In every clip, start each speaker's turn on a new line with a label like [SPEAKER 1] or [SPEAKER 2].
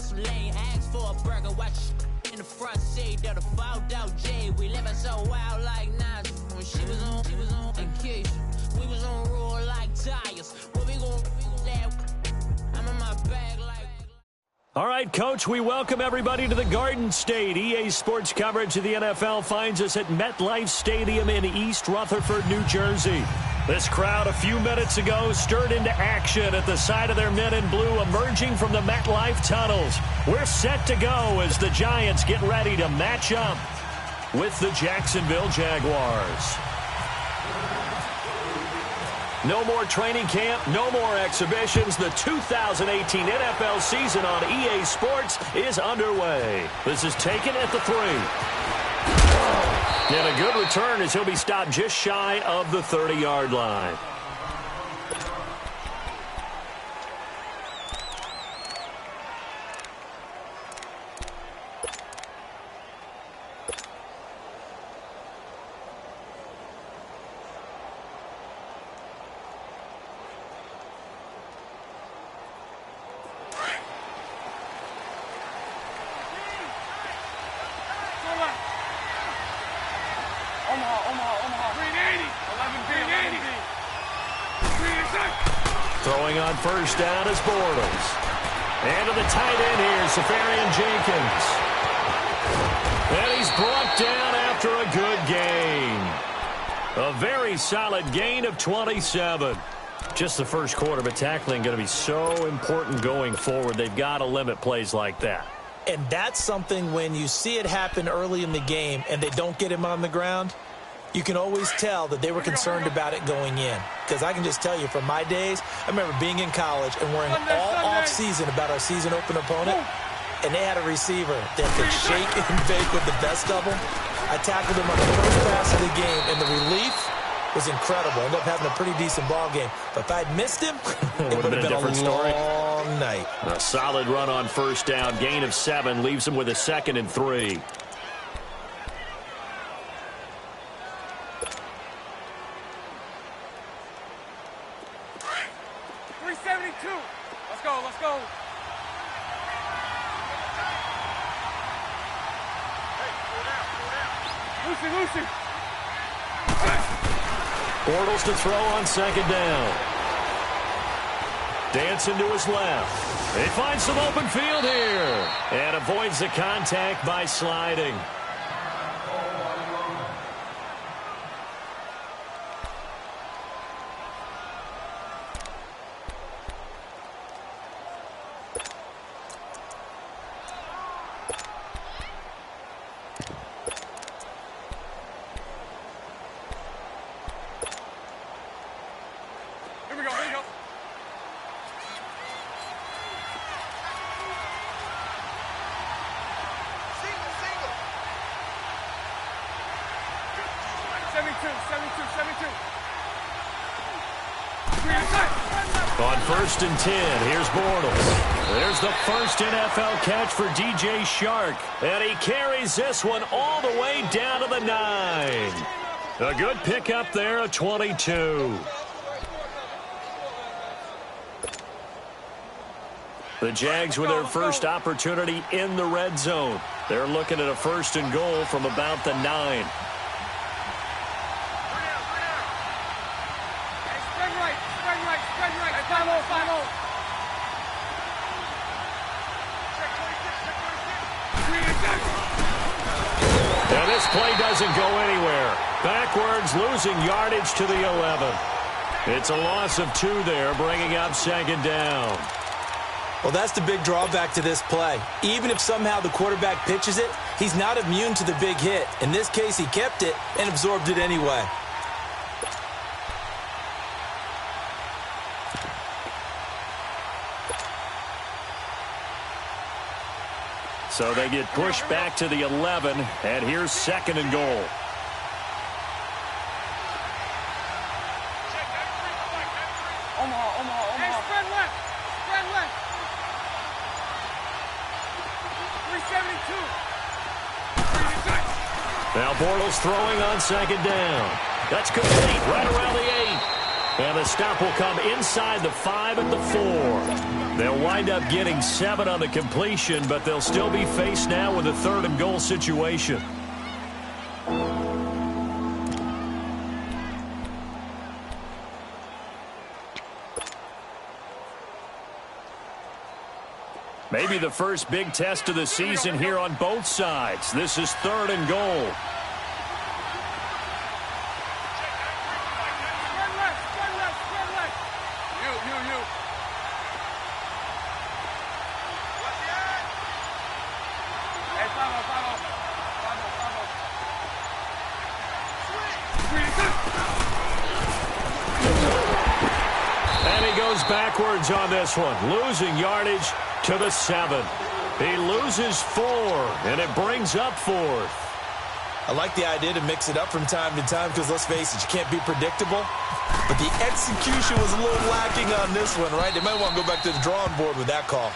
[SPEAKER 1] gasoline. Ask for a burger, watch in the front seat. They're the fouled out J. We living so wild like Nas. When she was on vacation. We was on roll like tires. What we gon' I'm in my bag like.
[SPEAKER 2] All right, Coach, we welcome everybody to the Garden State. EA Sports coverage of the NFL finds us at MetLife Stadium in East Rutherford, New Jersey. This crowd a few minutes ago stirred into action at the side of their men in blue emerging from the MetLife tunnels. We're set to go as the Giants get ready to match up with the Jacksonville Jaguars. No more training camp, no more exhibitions. The 2018 NFL season on EA Sports is underway. This is taken at the 3. And a good return as he'll be stopped just shy of the 30-yard line. Throwing on first down is Bortles. And to the tight end here, Safarian Jenkins. And he's brought down after a good gain. A very solid gain of 27. Just the first quarter, but tackling going to be so important going forward. They've got to limit plays like that.
[SPEAKER 3] And that's something when you see it happen early in the game and they don't get him on the ground, you can always tell that they were concerned about it going in. Because I can just tell you from my days, I remember being in college and worrying all off-season about our season open opponent, and they had a receiver that could shake and bake with the best of them. I tackled him on the first pass of the game, and the relief was incredible. I ended up having a pretty decent ball game. But if I'd missed him, it would have been a different story. Long night.
[SPEAKER 2] A solid run on first down. Gain of 7 leaves him with a 2nd and 3.
[SPEAKER 4] Let's go. Lucy.
[SPEAKER 2] Bortles to throw on 2nd down. Dancing to his left. He finds some open field here. And avoids the contact by sliding. On 1st and 10, here's Bortles. There's the first NFL catch for DJ Shark. And he carries this one all the way down to the 9. A good pickup there, a 22. The Jags with their first opportunity in the red zone. They're looking at a 1st and goal from about the 9. And this play doesn't go anywhere. Backwards, losing yardage to the 11. It's a loss of 2 there, bringing up 2nd down.
[SPEAKER 3] Well, that's the big drawback to this play. Even if somehow the quarterback pitches it, he's not immune to the big hit. In this case, he kept it and absorbed it anyway.
[SPEAKER 2] So they get pushed back to the 11, and here's 2nd and goal.
[SPEAKER 4] Omaha. Hey, spread left. 372.
[SPEAKER 2] Now Bortles throwing on 2nd down. That's complete right around the 8. And the stop will come inside the 5 at the 4. They'll wind up getting 7 on the completion, but they'll still be faced now with a 3rd and goal situation. Maybe the first big test of the season here on both sides. This is 3rd and goal. And he goes backwards on this one, losing yardage to the 7. He loses 4, and it brings up 4th.
[SPEAKER 3] I like the idea to mix it up from time to time because, let's face it, you can't be predictable. But the execution was a little lacking on this one, right? They might want to go back to the drawing board with that call.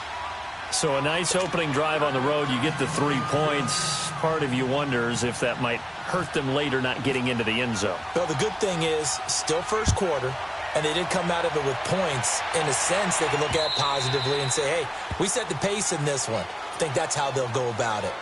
[SPEAKER 2] So a nice opening drive on the road. You get the 3 points. Part of you wonders if that might hurt them later not getting into the end zone.
[SPEAKER 3] Well, the good thing is, still first quarter, and they did come out of it with points. In a sense, they can look at positively and say, hey, we set the pace in this one. I think that's how they'll go about it.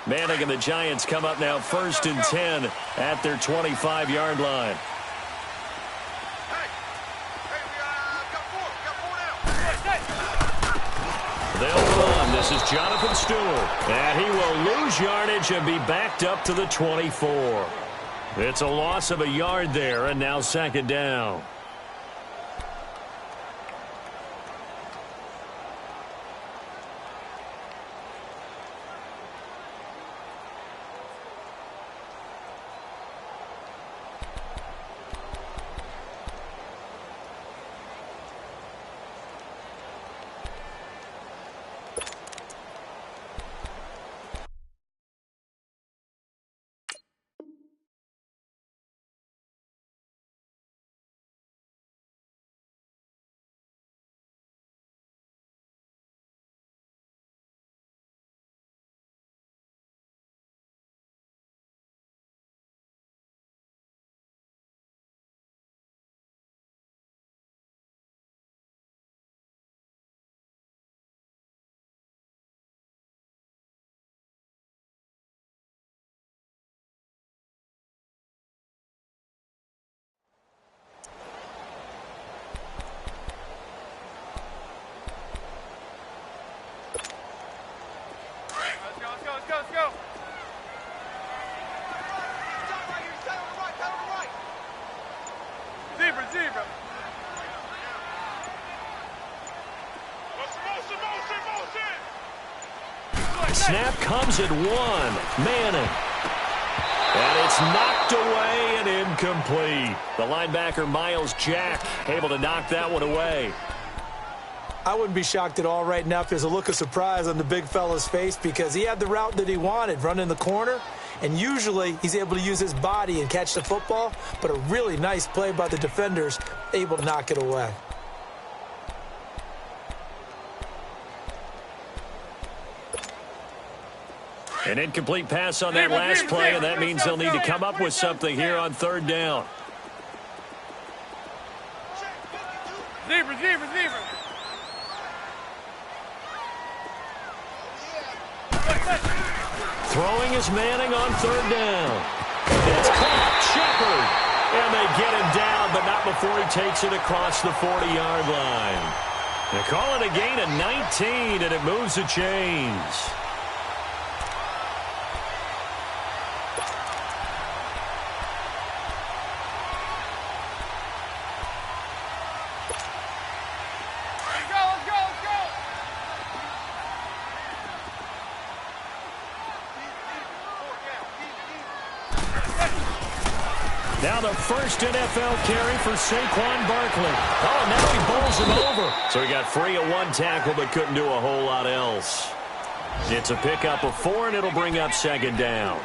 [SPEAKER 2] Manning and the Giants come up now 1st and 10 at their 25-yard line. They'll run. This is Jonathan Stewart. And he will lose yardage and be backed up to the 24. It's a loss of a yard there, and now 2nd down.
[SPEAKER 4] Let's go. Zebra.
[SPEAKER 2] Snap comes at 1. Manning. And it's knocked away and incomplete. The linebacker, Miles Jack, able to knock that one away.
[SPEAKER 3] I wouldn't be shocked at all right now if there's a look of surprise on the big fella's face because he had the route that he wanted, running the corner, and usually he's able to use his body and catch the football, but a really nice play by the defenders, able to knock it away.
[SPEAKER 2] An incomplete pass on that last play, and that means they'll need to come up with something here on 3rd down.
[SPEAKER 4] Zebra.
[SPEAKER 2] Throwing is Manning on 3rd down. It's caught. Shepard. And they get him down, but not before he takes it across the 40-yard line. They call it a gain of 19, and it moves the chains. Now the first NFL carry for Saquon Barkley. Oh, now he bowls him over. So he got free of 1 tackle but couldn't do a whole lot else. It's a pickup of 4, and it'll bring up 2nd down.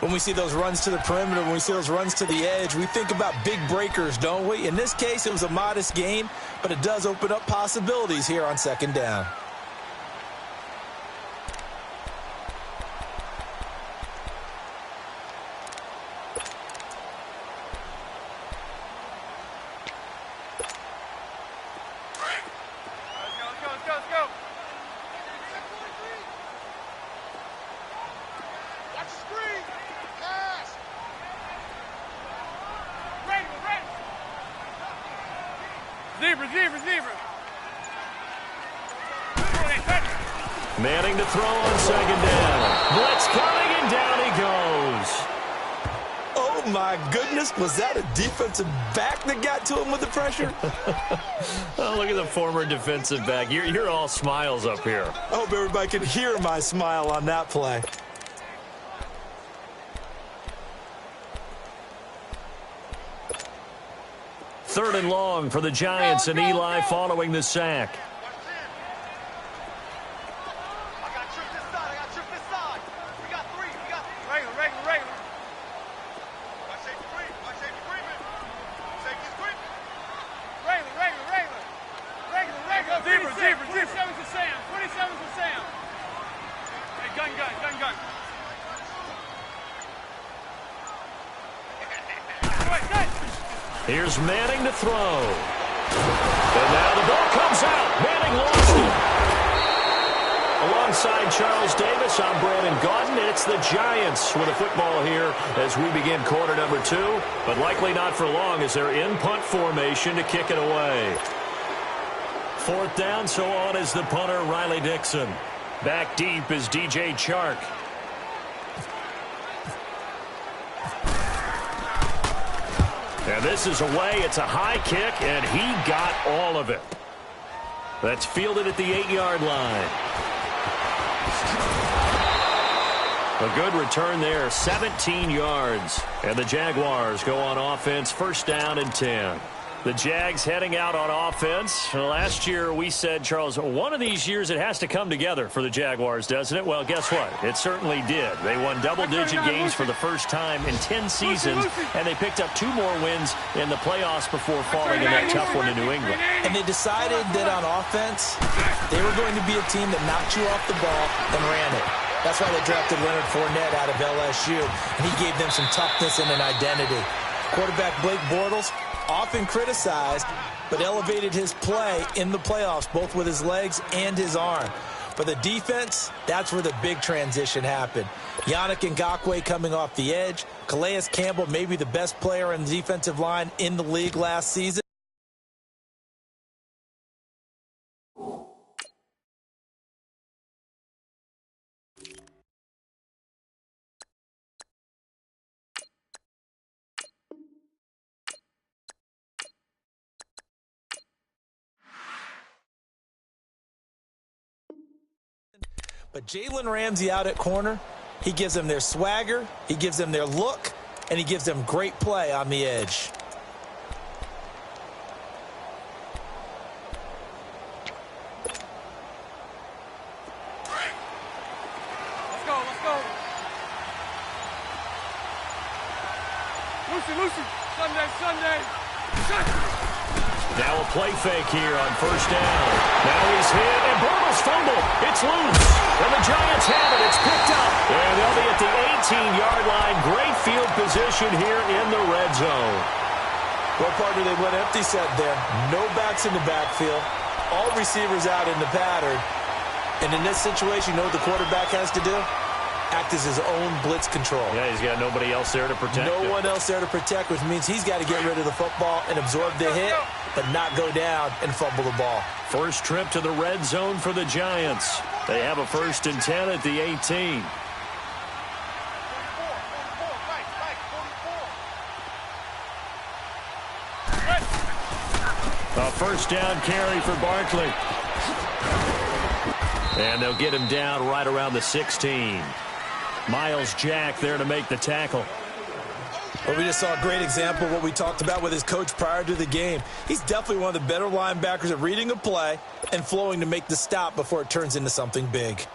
[SPEAKER 3] When we see those runs to the perimeter, when we see those runs to the edge, we think about big breakers, don't we? In this case, it was a modest gain, but it does open up possibilities here on second down.
[SPEAKER 4] Let's go. Watch the screen. Pass. Ready. Zebra.
[SPEAKER 2] Manning to throw on second down. Blitz coming, and down he goes.
[SPEAKER 3] Oh, my goodness. Was that a defensive back that got to him with the pressure?
[SPEAKER 2] Oh, look at the former defensive back. You're all smiles up here.
[SPEAKER 3] I hope everybody can hear my smile on that play.
[SPEAKER 2] Third and long for the Giants, and Eli following the sack.
[SPEAKER 4] Gun.
[SPEAKER 2] Here's Manning to throw. And now the ball comes out. Manning lost it. Alongside Charles Davis, I'm Brandon Gaudin. It's the Giants with a football here as we begin quarter number 2. But likely not for long as they're in punt formation to kick it away. Fourth down, so on is the punter, Riley Dixon. Back deep is DJ Chark. And this is away. It's a high kick, and he got all of it. That's fielded at the 8-yard line. A good return there, 17 yards. And the Jaguars go on offense, first down and 10. The Jags heading out on offense. Last year we said, Charles, one of these years it has to come together for the Jaguars, doesn't it? Well, guess what? It certainly did. They won double-digit games for the first time in 10 seasons, and they picked up 2 more wins in the playoffs before falling in that tough one to New England.
[SPEAKER 3] And they decided that on offense, they were going to be a team that knocked you off the ball and ran it. That's why they drafted Leonard Fournette out of LSU, and he gave them some toughness and an identity. Quarterback Blake Bortles, often criticized, but elevated his play in the playoffs, both with his legs and his arm. For the defense, that's where the big transition happened. Yannick Ngakoue coming off the edge. Calais Campbell, maybe the best player in the defensive line in the league last season. But Jalen Ramsey out at corner, he gives them their swagger, he gives them their look, and he gives them great play on the edge.
[SPEAKER 4] Let's go. Lucy. Sunday.
[SPEAKER 2] Now a play fake here on first down. Now he's hit, and Bortles fumbled. It's loose, and the Giants have it. It's picked up, and they'll be at the 18-yard line. Great field position here in the red zone.
[SPEAKER 3] Well, partner, they went empty set there. No backs in the backfield. All receivers out in the pattern. And in this situation, you know what the quarterback has to do? Act as his own blitz control.
[SPEAKER 2] Yeah, he's got nobody else there to protect him.
[SPEAKER 3] No one else there to protect, which means he's got to get rid of the football and absorb the hit, but not go down and fumble the ball.
[SPEAKER 2] First trip to the red zone for the Giants. They have a 1st and 10 at the 18. A first down carry for Barkley. And they'll get him down right around the 16. Miles Jack there to make the tackle.
[SPEAKER 3] Well, we just saw a great example of what we talked about with his coach prior to the game. He's definitely one of the better linebackers at reading a play and flowing to make the stop before it turns into something big.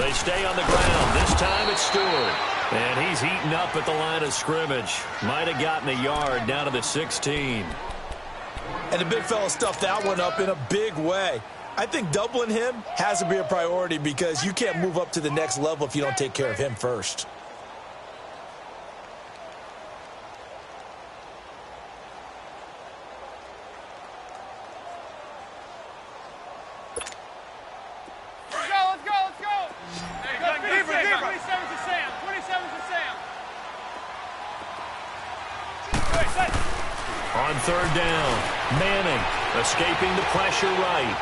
[SPEAKER 2] They stay on the ground. This time it's Stewart. And he's eaten up at the line of scrimmage. Might have gotten a yard down to the 16.
[SPEAKER 3] And the big fella stuffed that one up in a big way. I think doubling him has to be a priority because you can't move up to the next level if you don't take care of him first.
[SPEAKER 2] On third down, Manning escaping the pressure right.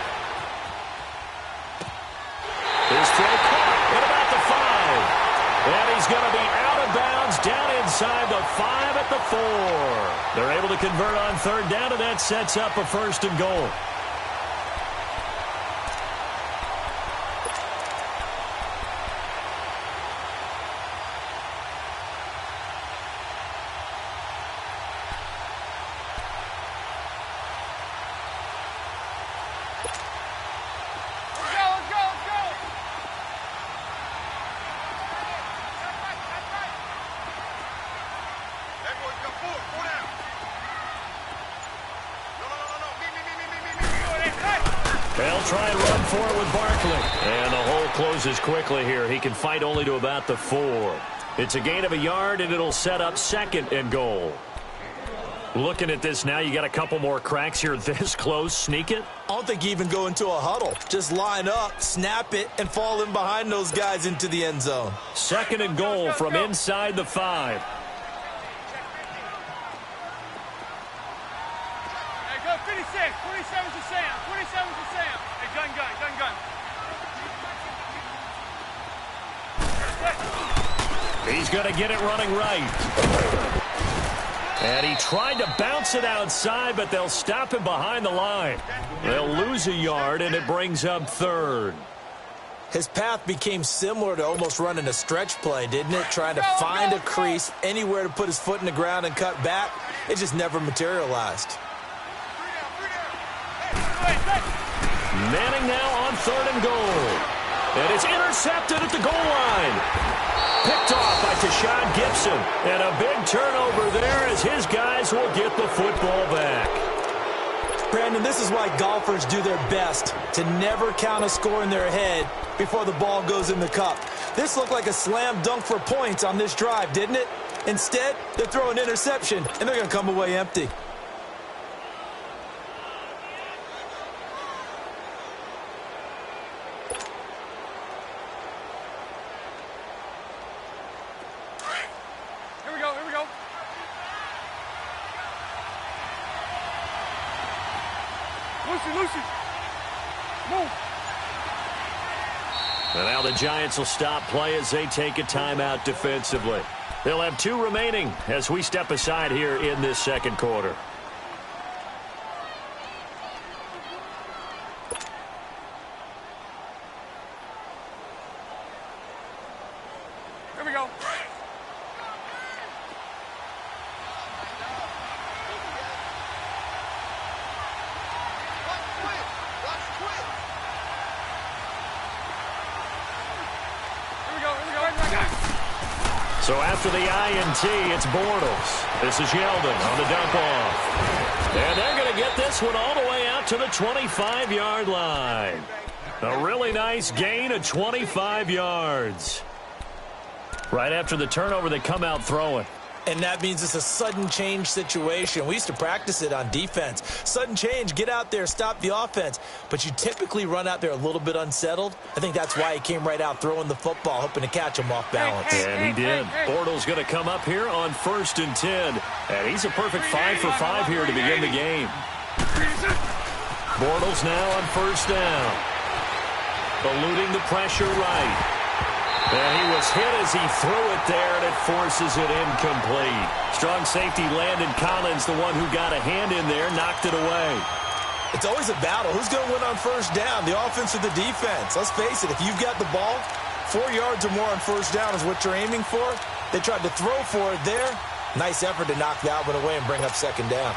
[SPEAKER 2] His throw caught at about the 5. And he's going to be out of bounds down inside the 5 at the 4. They're able to convert on third down, and that sets up a 1st and goal. They'll try and run for it with Barkley. And the hole closes quickly here. He can fight only to about the 4. It's a gain of a yard, and it'll set up 2nd and goal. Looking at this now, you got a couple more cracks here this close. Sneak it?
[SPEAKER 3] I don't think you even go into a huddle. Just line up, snap it, and fall in behind those guys into the end zone.
[SPEAKER 2] 2nd and goal from inside the 5.
[SPEAKER 4] Hey, go 56. 27 to Sam. 27 to Sam. Hey, gun.
[SPEAKER 2] He's going to get it running right. And he tried to bounce it outside, but they'll stop him behind the line. They'll lose a yard, and it brings up 3rd.
[SPEAKER 3] His path became similar to almost running a stretch play, didn't it? Trying to find a crease, anywhere to put his foot in the ground and cut back. It just never materialized.
[SPEAKER 2] Manning now on 3rd and goal. And it's intercepted at the goal line. Picked off by Tashawn Gibson. And a big turnover there as his guys will get the football back.
[SPEAKER 3] Brandon, this is why golfers do their best to never count a score in their head before the ball goes in the cup. This looked like a slam dunk for points on this drive, didn't it? Instead, they're throwing an interception, and they're going to come away empty.
[SPEAKER 4] Here we go. Lucy. Move.
[SPEAKER 2] And now the Giants will stop play as they take a timeout defensively. They'll have 2 remaining as we step aside here in this 2nd quarter.
[SPEAKER 4] Here we go.
[SPEAKER 2] So after the INT, it's Bortles. This is Yeldon on the dump off. And they're going to get this one all the way out to the 25-yard line. A really nice gain of 25 yards. Right after the turnover, they come out throwing.
[SPEAKER 3] And that means it's a sudden change situation. We used to practice it on defense. Sudden change, get out there, stop the offense. But you typically run out there a little bit unsettled. I think that's why he came right out throwing the football, hoping to catch him off balance.
[SPEAKER 2] And he did. Bortles going to come up here on 1st and 10. And he's a perfect 5 for 5 here to begin the game. Bortles now on 1st down. Eluding the pressure right. And he was hit as he threw it there, and it forces it incomplete. Strong safety Landon Collins, the one who got a hand in there, knocked it away.
[SPEAKER 3] It's always a battle. Who's going to win on 1st down, the offense or the defense? Let's face it, if you've got the ball, 4 yards or more on 1st down is what you're aiming for. They tried to throw for it there. Nice effort to knock that one away and bring up 2nd down.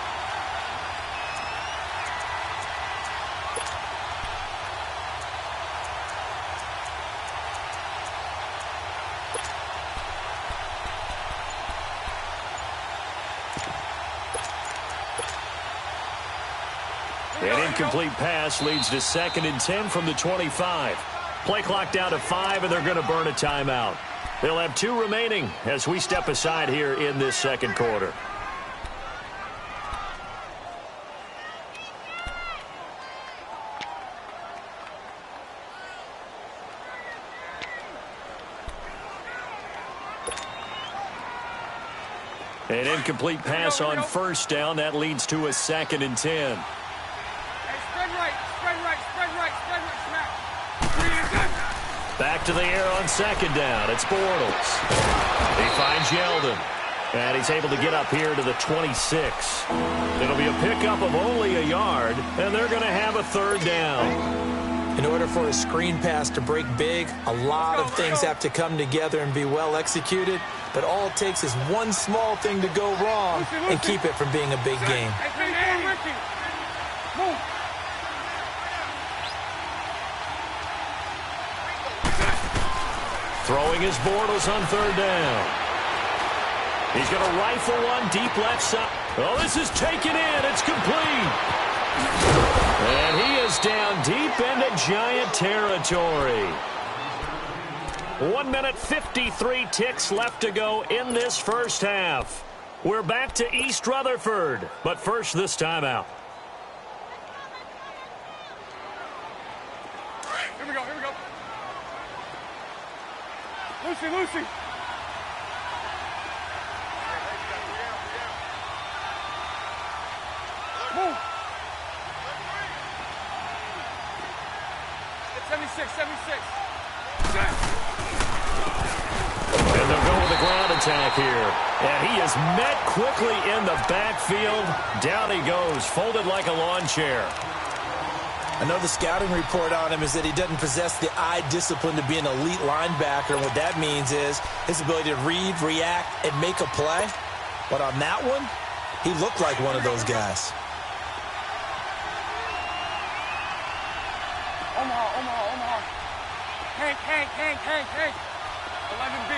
[SPEAKER 2] An incomplete pass leads to 2nd and 10 from the 25. Play clock down to 5, and they're going to burn a timeout. They'll have 2 remaining as we step aside here in this second quarter. An incomplete pass on first down. That leads to a 2nd and 10.
[SPEAKER 4] Hey, spread right, spread right, spread right, spread right, smack.
[SPEAKER 2] Back to the air on 2nd down. It's Bortles. He finds Yeldon. And he's able to get up here to the 26. It'll be a pickup of only a yard, and they're going to have a 3rd down.
[SPEAKER 3] In order for a screen pass to break big, a lot of things have to come together and be well executed. But all it takes is one small thing to go wrong and keep it from being a big game.
[SPEAKER 4] Move.
[SPEAKER 2] Throwing his Bortles on 3rd down. He's going to rifle one deep left side. Oh, this is taken in. It's complete. And he is down deep into Giant territory. 1 minute 53 ticks left to go in this first half. We're back to East Rutherford, but first this timeout.
[SPEAKER 4] Here we go, here we go. Lucy, Lucy. Move. 76, 76.
[SPEAKER 2] And they'll go with the ground attack here. And he is met quickly in the backfield. Down he goes, folded like a lawn chair.
[SPEAKER 3] I know the scouting report on him is that he doesn't possess the eye discipline to be an elite linebacker. And what that means is his ability to read, react, and make a play. But on that one, he looked like one of those guys.
[SPEAKER 4] Omaha. Hank. 11B.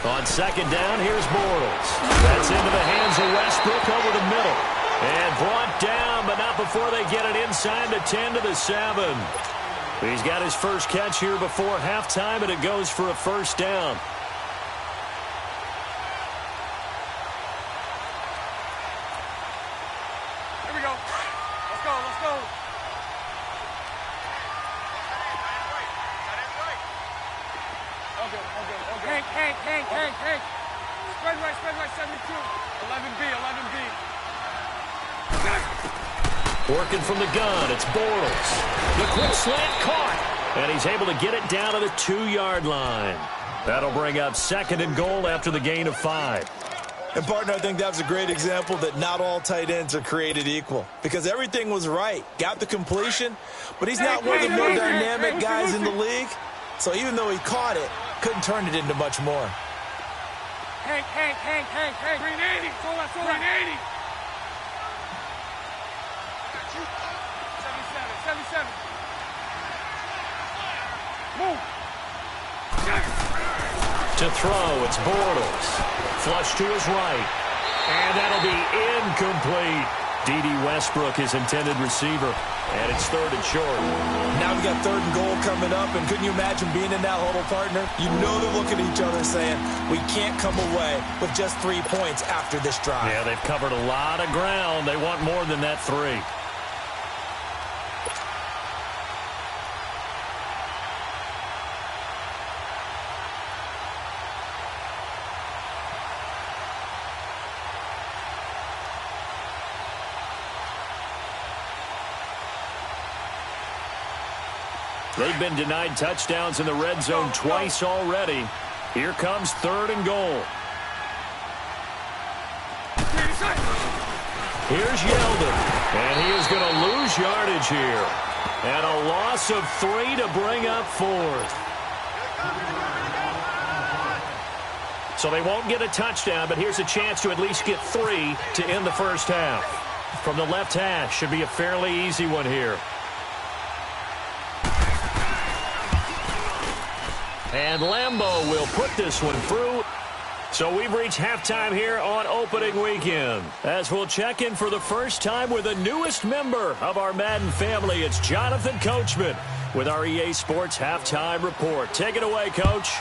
[SPEAKER 2] On 2nd down, here's Bortles. That's into the hands of Westbrook over the middle. And brought down, but not before they get it inside the 10 to the 7. He's got his first catch here before halftime, and it goes for a 1st down.
[SPEAKER 4] Here we go. Let's go. Okay. Hank. Spread right, 72. 11B.
[SPEAKER 2] Working from the gun, it's Bortles. The quick slant caught, and he's able to get it down to the 2-yard line. That'll bring up 2nd and goal after the gain of 5.
[SPEAKER 3] And, partner, I think that was a great example that not all tight ends are created equal. Because everything was right. Got the completion, but he's not one of the more dynamic guys in the league. So even though he caught it, couldn't turn it into much more.
[SPEAKER 4] Hank. 380. 380. 77. Move.
[SPEAKER 2] To throw, it's Bortles. Flush to his right. And that'll be incomplete. D.D. Westbrook, his intended receiver. And it's 3rd and short.
[SPEAKER 3] Now we've got 3rd and goal coming up, and couldn't you imagine being in that huddle, partner? You know they're looking at each other saying, we can't come away with just 3 points after this drive.
[SPEAKER 2] Yeah, they've covered a lot of ground. They want more than that 3. They've been denied touchdowns in the red zone twice already. Here comes 3rd and goal. Here's Yeldon, and he is going to lose yardage here. And a loss of 3 to bring up 4th. So they won't get a touchdown, but here's a chance to at least get 3 to end the first half. From the left hash, should be a fairly easy one here. And Lambeau will put this one through. So we've reached halftime here on opening weekend. As we'll check in for the first time with the newest member of our Madden family, it's Jonathan Coachman with our EA Sports Halftime Report. Take it away, Coach.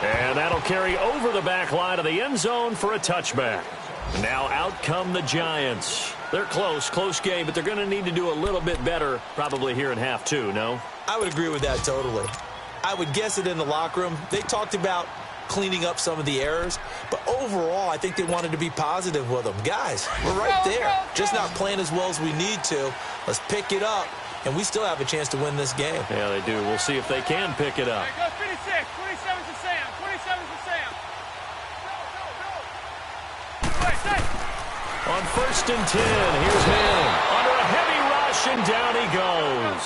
[SPEAKER 2] And that'll carry over the back line of the end zone for a touchback. Now out come the Giants. They're close game, but they're going to need to do a little bit better probably here in half two, no?
[SPEAKER 3] I would agree with that totally. I would guess it in the locker room. They talked about cleaning up some of the errors, but overall, I think they wanted to be positive with them. Guys, we're right there. Just not playing as well as we need to. Let's pick it up, and we still have a chance to win this game.
[SPEAKER 2] Yeah, they do. We'll see if they can pick it up.
[SPEAKER 4] Go 56, 27 to Sam, 27 to Sam.
[SPEAKER 2] On 1st and 10, here's Manning. Under a heavy rush, and down he goes.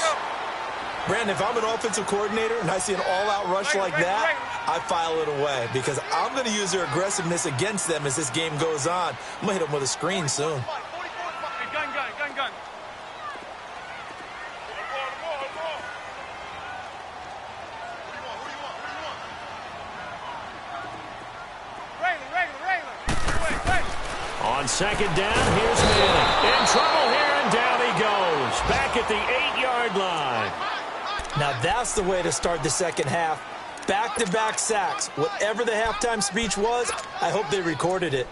[SPEAKER 3] Brandon, if I'm an offensive coordinator and I see an all-out rush like that, I file it away because I'm going to use their aggressiveness against them as this game goes on. I'm going to hit them with a screen soon.
[SPEAKER 4] Gun.
[SPEAKER 2] On 2nd down, here's Manning. In trouble here, and down he goes. Back at the 8-yard line.
[SPEAKER 3] Now that's the way to start the second half. Back-to-back sacks. Whatever the halftime speech was, I hope they recorded it.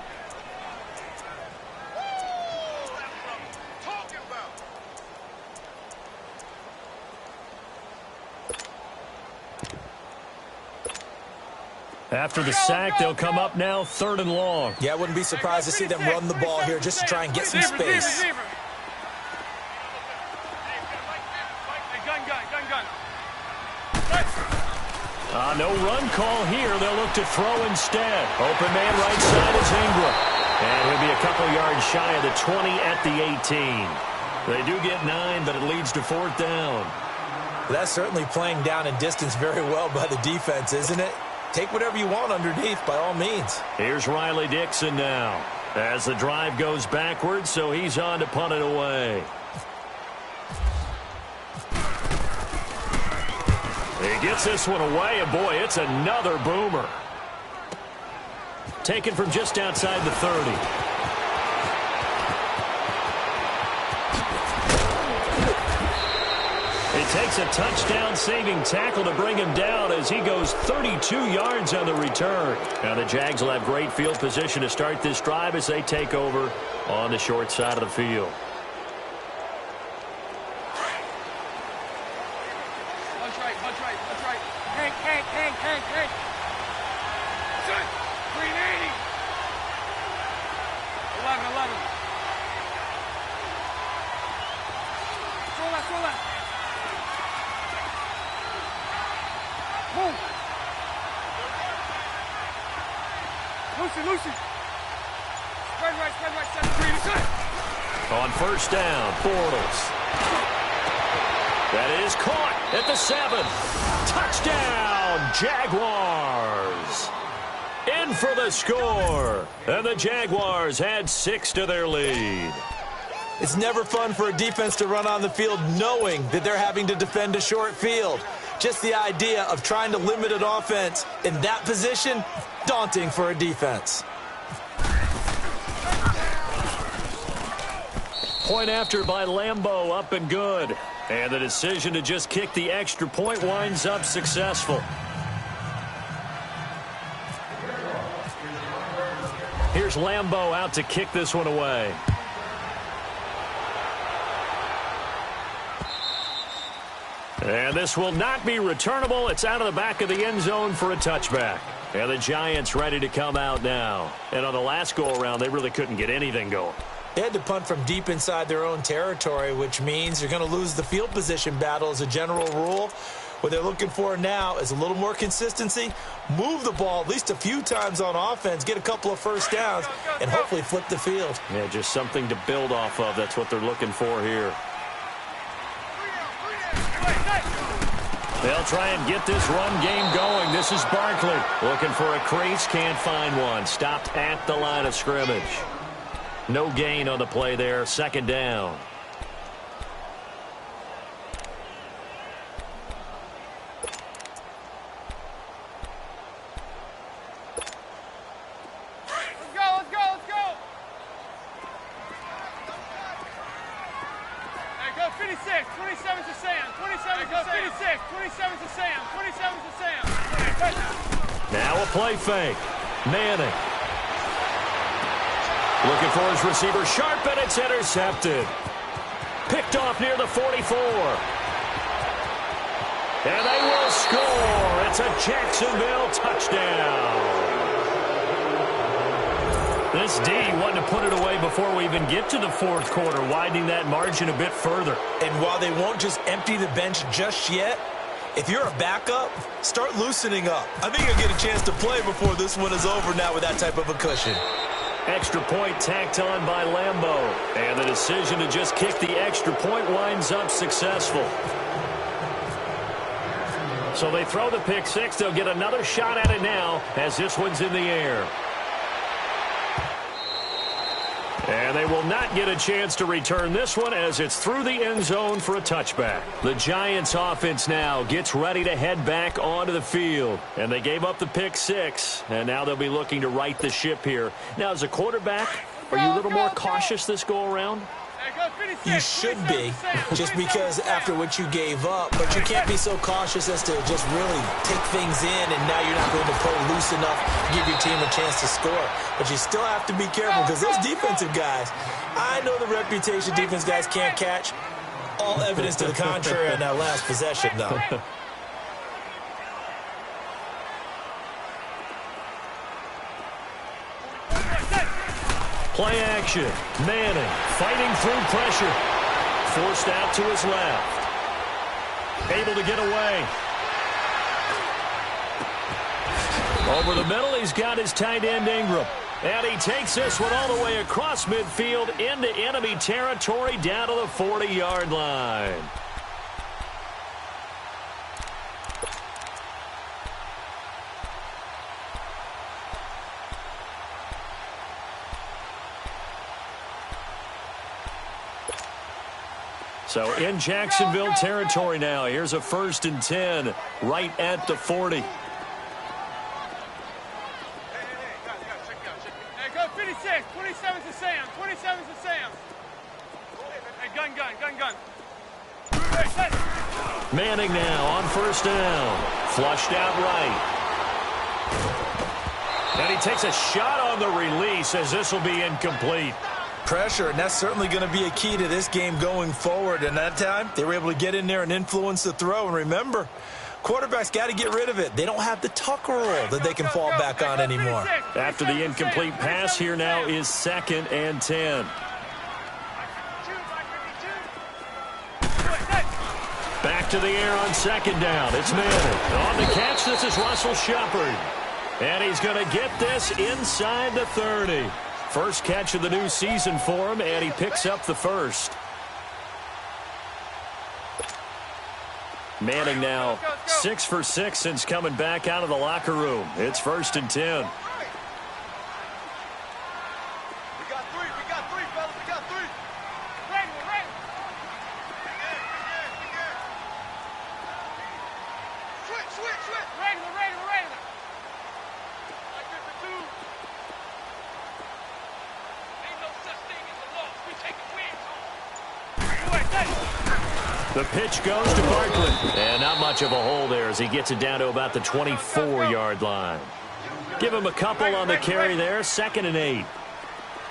[SPEAKER 2] After the sack, they'll come up now 3rd and long.
[SPEAKER 3] Yeah, I wouldn't be surprised to see them run the ball here just to try and get some space.
[SPEAKER 4] Gun.
[SPEAKER 2] No run call here. They'll look to throw instead. Open man right side is Ingram. And he'll be a couple yards shy of the 20 at the 18. They do get 9, but it leads to 4th down.
[SPEAKER 3] That's certainly playing down and distance very well by the defense, isn't it? Take whatever you want underneath, by all means.
[SPEAKER 2] Here's Riley Dixon now. As the drive goes backwards, so he's on to punt it away. He gets this one away, and boy, it's another boomer. Taken from just outside the 30. It takes a touchdown-saving tackle to bring him down as he goes 32 yards on the return. Now the Jags will have great field position to start this drive as they take over on the short side of the field.
[SPEAKER 4] Punch right. Hank. Shut. 380. 11. Throw that. Move. Lucy. Spread right. 7-3 to cut.
[SPEAKER 2] On 1st down, Bortles. That is caught at the 7. Touchdown, Jaguars. In for the score. And the Jaguars add 6 to their lead.
[SPEAKER 3] It's never fun for a defense to run on the field knowing that they're having to defend a short field. Just the idea of trying to limit an offense in that position, daunting for a defense.
[SPEAKER 2] Point after by Lambeau, up and good. And the decision to just kick the extra point winds up successful. Here's Lambeau out to kick this one away. And this will not be returnable. It's out of the back of the end zone for a touchback. And the Giants ready to come out now. And on the last go-around, they really couldn't get anything going.
[SPEAKER 3] They had to punt from deep inside their own territory, which means you're going to lose the field position battle as a general rule. What they're looking for now is a little more consistency, move the ball at least a few times on offense, get a couple of first downs, and hopefully flip the field.
[SPEAKER 2] Yeah, just something to build off of. That's what they're looking for here. They'll try and get this run game going. This is Barkley looking for a crease, can't find one. Stopped at the line of scrimmage. No gain on the play there. 2nd down.
[SPEAKER 4] 26. 27's a Sam. 27's a Sam.
[SPEAKER 2] Now a play fake. Manning. Looking for his receiver sharp, and it's intercepted. Picked off near the 44. And they will score. It's a Jacksonville touchdown. This D wanted to put it away before we even get to the fourth quarter, widening that margin a bit further.
[SPEAKER 3] And while they won't just empty the bench just yet, if you're a backup, start loosening up. I think you'll get a chance to play before this one is over now with that type of a cushion.
[SPEAKER 2] Extra point tacked on by Lambeau. And the decision to just kick the extra point winds up successful. So they throw the pick six. They'll get another shot at it now as this one's in the air. And they will not get a chance to return this one as it's through the end zone for a touchback. The Giants offense now gets ready to head back onto the field. And they gave up the pick six, and now they'll be looking to right the ship here. Now, as a quarterback, are you a little more cautious this go-around?
[SPEAKER 3] You should be, just because after what you gave up, but you can't be so cautious as to just really take things in, and now you're not going to play loose enough to give your team a chance to score. But you still have to be careful because those defensive guys, I know the reputation defense guys can't catch. All evidence to the contrary on that last possession, though.
[SPEAKER 2] Play action. Manning fighting through pressure. Forced out to his left. Able to get away. Over the middle, he's got his tight end Ingram. And he takes this one all the way across midfield into enemy territory down to the 40-yard line. So in Jacksonville territory now. Here's a 1st and 10 right at the 40.
[SPEAKER 4] Hey, go 56. 27's a Sam. 27's a Sam. Hey, gun. Hey,
[SPEAKER 2] Manning now on 1st down. Flushed out right. And he takes a shot on the release as this will be incomplete.
[SPEAKER 3] Pressure, and that's certainly going to be a key to this game going forward. And that time, they were able to get in there and influence the throw. And remember, quarterbacks got to get rid of it. They don't have the tuck roll that they can fall back on anymore.
[SPEAKER 2] After the incomplete pass, here now is 2nd and 10. Back to the air on 2nd down. It's Manning. On the catch, this is Russell Shepard. And he's going to get this inside the 30. First catch of the new season for him, and he picks up the first. Manning now 6 for 6 since coming back out of the locker room. It's 1st and 10. The pitch goes to Barkley. And not much of a hole there as he gets it down to about the 24-yard line. Give him a couple on the carry there. 2nd and 8.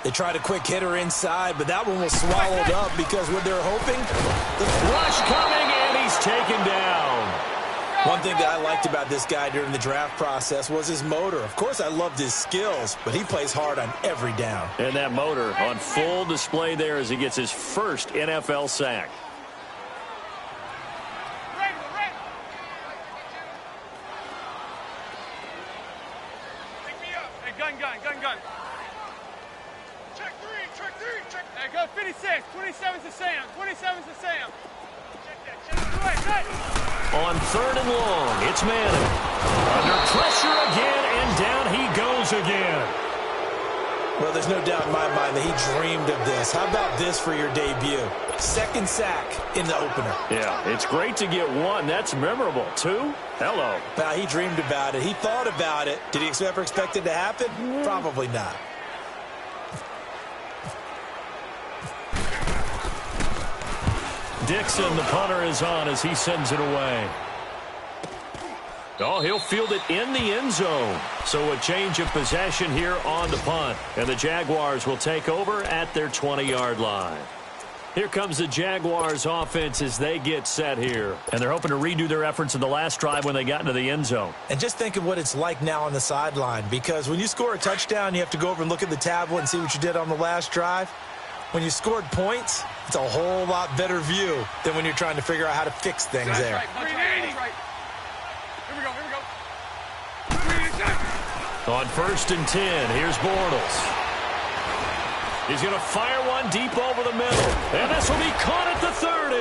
[SPEAKER 3] They tried a quick hitter inside, but that one was swallowed up because what they're hoping, the
[SPEAKER 2] rush coming, and he's taken down.
[SPEAKER 3] One thing that I liked about this guy during the draft process was his motor. Of course, I loved his skills, but he plays hard on every down.
[SPEAKER 2] And that motor on full display there as he gets his first NFL sack.
[SPEAKER 4] Gun. Check three. Hey, go 56. 27's a Sam. 27's a Sam. Check that.
[SPEAKER 2] On 3rd and long, it's Manning. Under pressure again, and down he goes again.
[SPEAKER 3] Well, there's no doubt in my mind that he dreamed of this. How about this for your debut? 2nd sack in the opener.
[SPEAKER 2] Yeah, it's great to get 1. That's memorable. 2? Hello.
[SPEAKER 3] Well, he dreamed about it. He thought about it. Did he ever expect it to happen? Probably not.
[SPEAKER 2] Dixon, the punter, is on as he sends it away. Oh, he'll field it in the end zone. So a change of possession here on the punt. And the Jaguars will take over at their 20-yard line. Here comes the Jaguars offense as they get set here. And they're hoping to redo their efforts in the last drive when they got into the end zone. And just think of what it's like now on the sideline. Because when you score a touchdown, you have to go over and look at the tablet and see what you did on the last drive. When you scored points, it's a whole lot better view than when you're trying to figure out how to fix things there. On 1st and 10, here's Bortles. He's going to fire one deep over the middle. And this will be caught at the 30.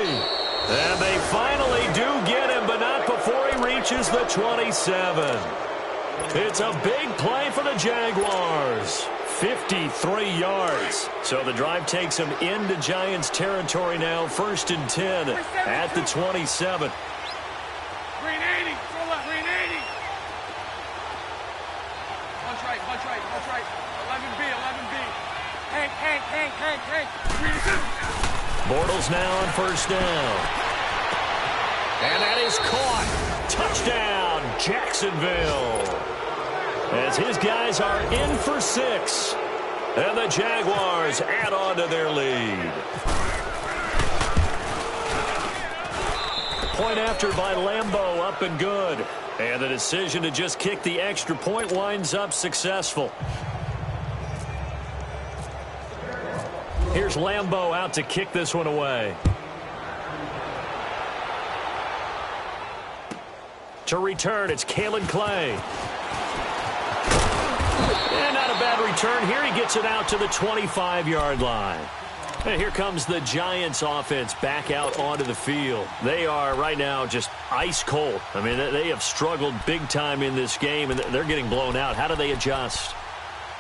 [SPEAKER 2] And they finally do get him, but not before he reaches the 27. It's a big play for the Jaguars. 53 yards. So the drive takes them into Giants territory now. 1st and 10 at the 27.
[SPEAKER 4] Green 80. Throw left. Green 80. Punch right. 11B. Hank.
[SPEAKER 2] Bortles now on 1st down. And that is caught. Touchdown, Jacksonville. As his guys are in for 6. And the Jaguars add on to their lead. Point after by Lambeau, up and good. And the decision to just kick the extra point winds up successful. Here's Lambeau out to kick this one away. To return, it's Kalen Clay. And not a bad return here. He gets it out to the 25-yard line. And here comes the Giants offense back out onto the field. They are right now just ice cold. I mean, they have struggled big time in this game, and they're getting blown out. How do they adjust?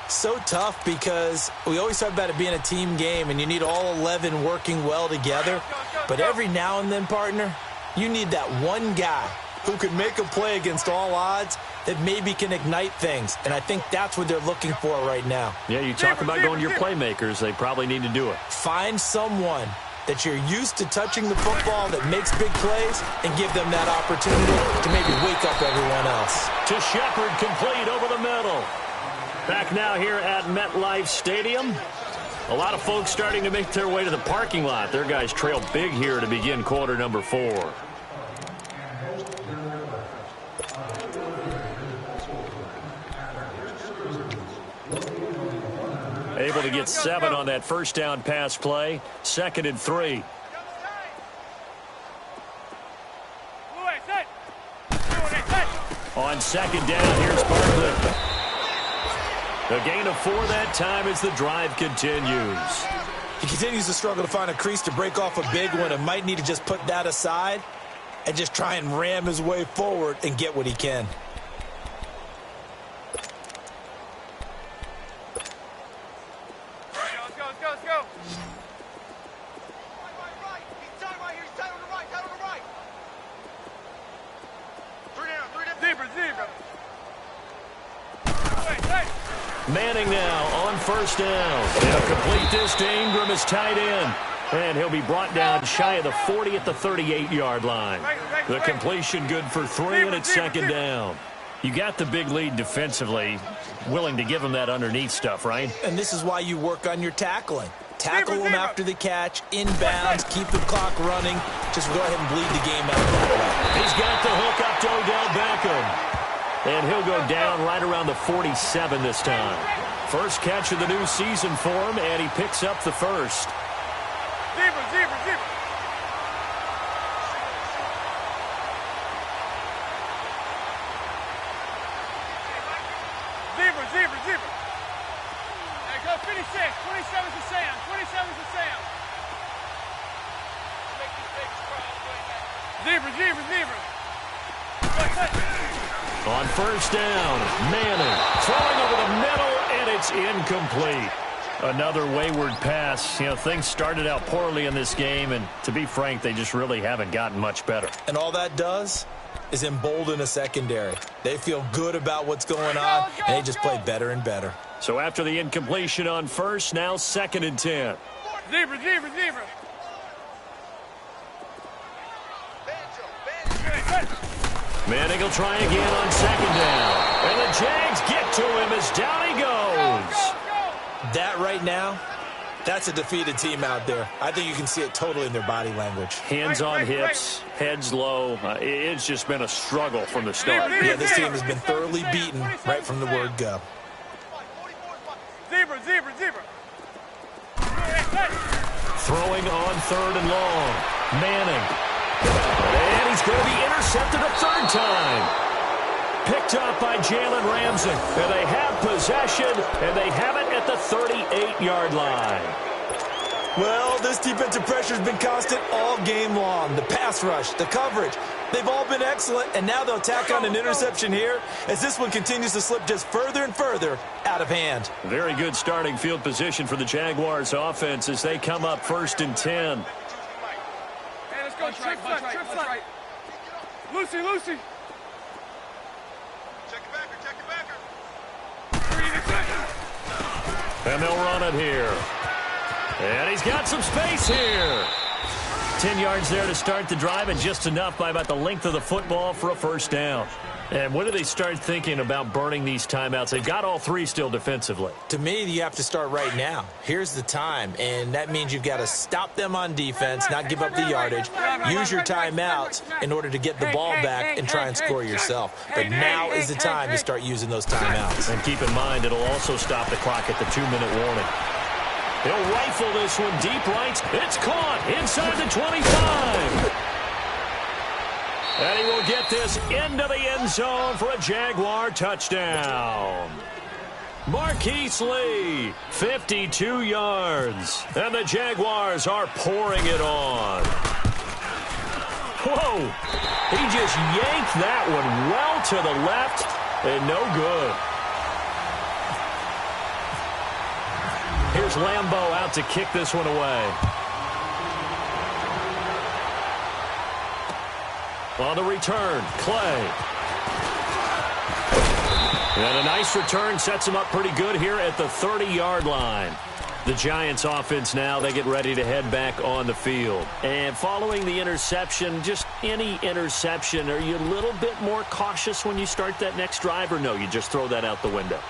[SPEAKER 3] So tough because we always talk about it being a team game, and you need all 11 working well together. But every now and then, partner, you need that one guy who can make a play against all odds that maybe can ignite things. And I think that's what they're looking for right now.
[SPEAKER 2] Yeah, you talk about going to your playmakers. They probably need to do it.
[SPEAKER 3] Find someone that you're used to touching the football that makes big plays and give them that opportunity to maybe wake up everyone else.
[SPEAKER 2] To Shepard, complete over the middle. Back now here at MetLife Stadium. A lot of folks starting to make their way to the parking lot. Their guys trail big here to begin quarter number 4. Able to get 7 on that 1st down pass play. 2nd and 3. On 2nd down, here's Bartlett. A gain of 4 that time as the drive continues.
[SPEAKER 3] He continues to struggle to find a crease to break off a big one and might need to just put that aside and just try and ram his way forward and get what he can.
[SPEAKER 4] Let's go. Zebra.
[SPEAKER 2] Manning now on 1st down. They'll complete this to Ingram as tight end. And he'll be brought down shy of the 40 at the 38-yard line. The completion good for 3, and it's 2nd down. You got the big lead defensively, willing to give him that underneath stuff, right?
[SPEAKER 3] And this is why you work on your tackling. Tackle them after the catch, inbounds, keep the clock running. Just go ahead and bleed the game out that way.
[SPEAKER 2] He's got the hook up to Odell Beckham. And he'll go down right around the 47 this time. First catch of the new season for him, and he picks up the 1st.
[SPEAKER 4] Zebra. There you go, 56. 27's to Sam. 27's to Sam. Zebra.
[SPEAKER 2] On 1st down, Manning throwing over the middle, and it's incomplete. Another wayward pass. You know, things started out poorly in this game, and to be frank, they just really haven't gotten much better.
[SPEAKER 3] And all that does is embolden a secondary. They feel good about what's going on, and they just play better and better.
[SPEAKER 2] So after the incompletion on 1st, now 2nd and 10.
[SPEAKER 4] Zebra.
[SPEAKER 2] Manning will try again on second down. And the Jags get to him as down he goes.
[SPEAKER 3] That right now, that's a defeated team out there. I think you can see it totally in their body language.
[SPEAKER 2] Hands on hips, heads low. It's just been a struggle from the start.
[SPEAKER 3] Yeah, this team has been thoroughly beaten right from the word go.
[SPEAKER 4] Zebra.
[SPEAKER 2] Throwing on third and long. Manning. And he's going to be intercepted a third time. Picked up by Jalen Ramsey. And they have possession, and they have it at the 38-yard line.
[SPEAKER 3] Well, this defensive pressure has been constant all game long. The pass rush, the coverage, they've all been excellent, and now they'll tack on an interception here as this one continues to slip just further and further out of hand.
[SPEAKER 2] Very good starting field position for the Jaguars offense as they come up 1st and 10.
[SPEAKER 4] Hey, let's go. Trip right. Lucy. Check your backer.
[SPEAKER 2] And they'll run it here. And he's got some space here. 10 yards there to start the drive, and just enough by about the length of the football for a first down. And when do they start thinking about burning these timeouts? They've got all three still defensively.
[SPEAKER 3] To me, you have to start right now. Here's the time, and that means you've got to stop them on defense, not give up the yardage, use your timeouts in order to get the ball back and try and score yourself. But now is the time to start using those timeouts.
[SPEAKER 2] And keep in mind, it'll also stop the clock at the 2-minute warning. He'll rifle this one deep right. It's caught inside the 25. And he will get this into the end zone for a Jaguar touchdown. Marquise Lee, 52 yards. And the Jaguars are pouring it on. Whoa. He just yanked that one well to the left and no good. Here's Lambeau out to kick this one away. On the return, Clay. And a nice return sets him up pretty good here at the 30-yard line. The Giants offense now, they get ready to head back on the field. And following the interception, just any interception, are you a little bit more cautious when you start that next drive, or no, you just throw that out the window?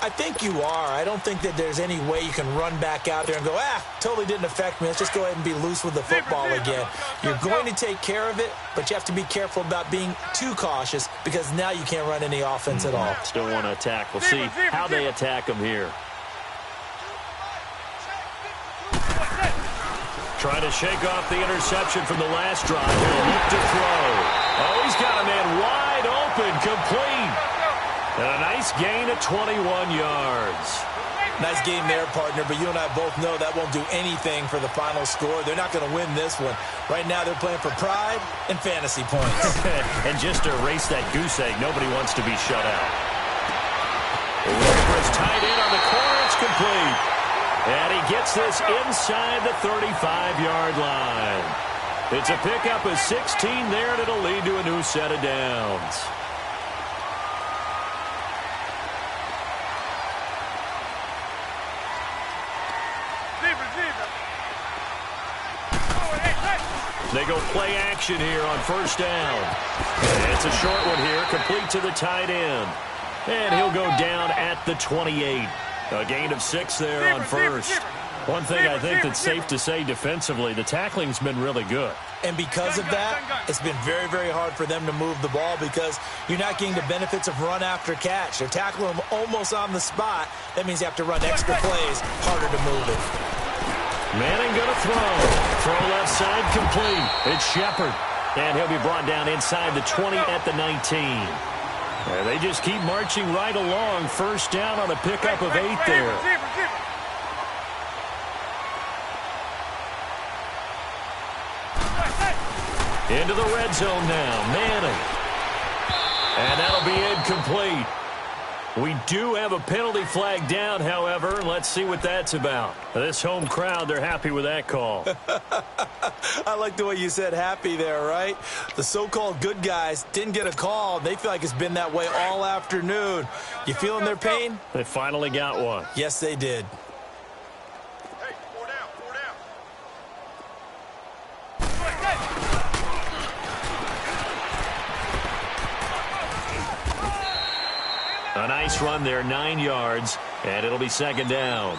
[SPEAKER 3] I think you are. I don't think that there's any way you can run back out there and go, totally didn't affect me. Let's just go ahead and be loose with the football again. You're going to take care of it, but you have to be careful about being too cautious because now you can't run any offense at all.
[SPEAKER 2] Still want to attack. We'll see how they attack him here. Trying to shake off the interception from the last drive. He'll look to throw. Oh, he's got a man wide open, complete. And a nice gain at 21 yards.
[SPEAKER 3] Nice game there, partner, but you and I both know that won't do anything for the final score. They're not going to win this one. Right now they're playing for pride and fantasy points.
[SPEAKER 2] And just to erase that goose egg, nobody wants to be shut out. Weaver's tight end on the corner. It's complete. And he gets this inside the 35-yard line. It's a pickup of 16 there, and it'll lead to a new set of downs. They go play action here on first down. And it's a short one here, complete to the tight end. And he'll go down at the 28. A gain of 6 there on first. One thing I think that's safe to say defensively, the tackling's been really good.
[SPEAKER 3] And because of that, it's been very, very hard for them to move the ball because you're not getting the benefits of run after catch. They're tackling them almost on the spot. That means you have to run extra plays, harder to move it.
[SPEAKER 2] Manning going to throw. Throw left side complete. It's Shepard. And he'll be brought down inside the 20 at the 19. And they just keep marching right along. First down on a pickup of 8 there. Into the red zone now. Manning. And that'll be incomplete. We do have a penalty flag down, however. Let's see what that's about. This home crowd, they're happy with that call.
[SPEAKER 3] I like the way you said happy there, right? The so-called good guys didn't get a call. They feel like it's been that way all afternoon. You feeling their pain?
[SPEAKER 2] They finally got one.
[SPEAKER 3] Yes, they did.
[SPEAKER 4] Hey, 4 down, 4 down.
[SPEAKER 2] A nice run there, 9 yards, and it'll be second down.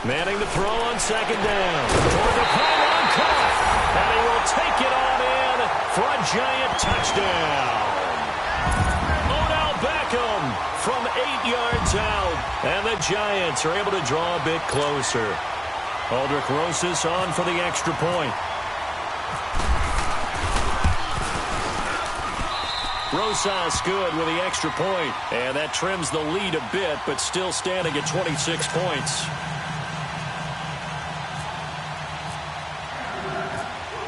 [SPEAKER 2] Manning to throw on second down. Toward the pylon, caught. And he will take it on in for a giant touchdown. Odell Beckham from 8 yards out. And the Giants are able to draw a bit closer. Aldrich Rosas on for the extra point. Rosas good with the extra point. And that trims the lead a bit, but still standing at 26 points.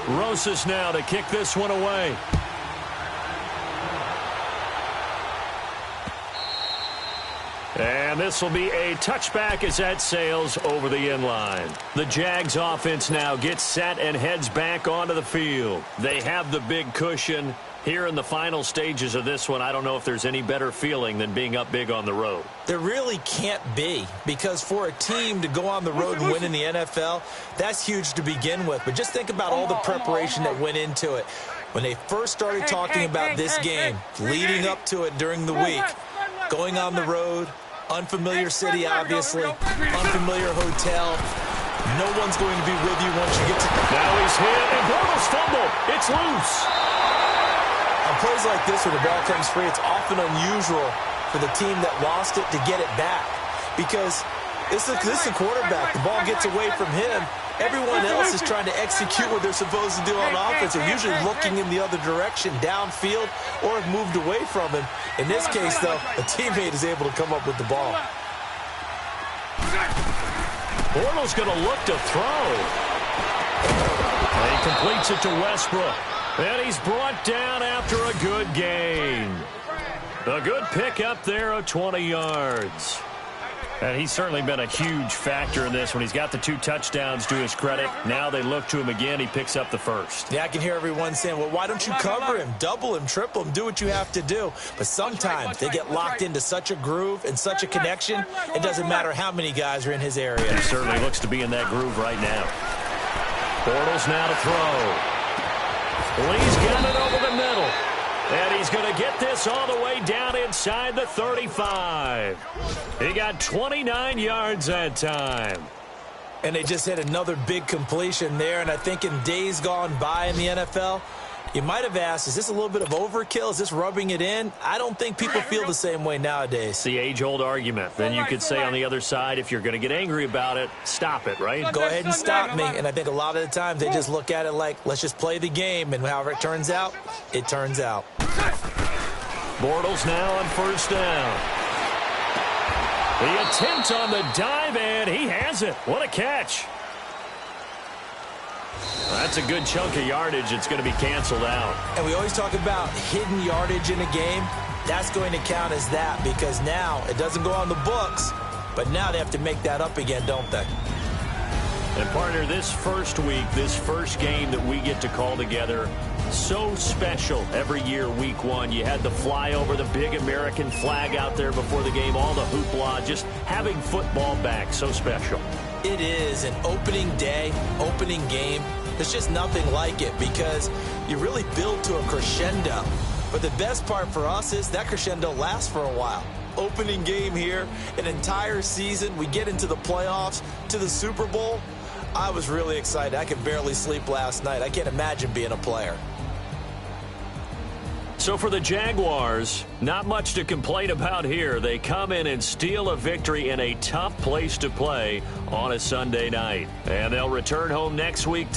[SPEAKER 2] Rosas now to kick this one away. And this will be a touchback as that sails over the inline. The Jags offense now gets set and heads back onto the field. They have the big cushion. Here in the final stages of this one, I don't know if there's any better feeling than being up big on the road.
[SPEAKER 3] There really can't be, because for a team to go on the road and win in the NFL, that's huge to begin with. But just think about all the preparation that went into it. When they first started talking about this game, leading up to it during the week, going on the road, unfamiliar city, obviously, unfamiliar hotel. No one's going to be with you once you get to...
[SPEAKER 2] Now he's hit, and Bortles fumble. It's loose.
[SPEAKER 3] On plays like this, when the ball comes free, it's often unusual for the team that lost it to get it back. Because this is a quarterback. The ball gets away from him. Everyone else is trying to execute what they're supposed to do on offense. They're usually looking in the other direction, downfield, or have moved away from him. In this case, though, a teammate is able to come up with the ball.
[SPEAKER 2] Bortles going to look to throw. And he completes it to Westbrook. And he's brought down after a good gain. A good pickup there of 20 yards. And he's certainly been a huge factor in this when he's got the 2 touchdowns to his credit. Now they look to him again. He picks up the first.
[SPEAKER 3] Yeah, I can hear everyone saying, well, why don't you cover him, double him, triple him, do what you have to do. But sometimes they get locked into such a groove and such a connection, it doesn't matter how many guys are in his area.
[SPEAKER 2] He certainly looks to be in that groove right now. Bortles now to throw. Lee's got it over the middle. And he's going to get this all the way down inside the 35. He got 29 yards that time.
[SPEAKER 3] And they just hit another big completion there. And I think in days gone by in the NFL, you might have asked, is this a little bit of overkill? Is this rubbing it in? I don't think people feel the same way nowadays.
[SPEAKER 2] It's the age-old argument. Then you could say on the other side, if you're going to get angry about it, stop it, right?
[SPEAKER 3] Go ahead and stop me. And I think a lot of the times they just look at it like, let's just play the game. And however it turns out, it turns out.
[SPEAKER 2] Bortles now on first down. The attempt on the dive, and he has it. What a catch. That's a good chunk of yardage. It's going to be canceled out.
[SPEAKER 3] And we always talk about hidden yardage in a game. That's going to count as that, because now it doesn't go on the books, but now they have to make that up again, don't they?
[SPEAKER 2] And, partner, this first week, this first game that we get to call together, so special every year, week 1. You had the flyover, the big American flag out there before the game, all the hoopla, just having football back, so special.
[SPEAKER 3] It is an opening day, opening game. There's just nothing like it because you really build to a crescendo. But the best part for us is that crescendo lasts for a while. Opening game here, an entire season. We get into the playoffs, to the Super Bowl. I was really excited. I could barely sleep last night. I can't imagine being a player.
[SPEAKER 2] So for the Jaguars, not much to complain about here. They come in and steal a victory in a tough place to play on a Sunday night. And they'll return home next week.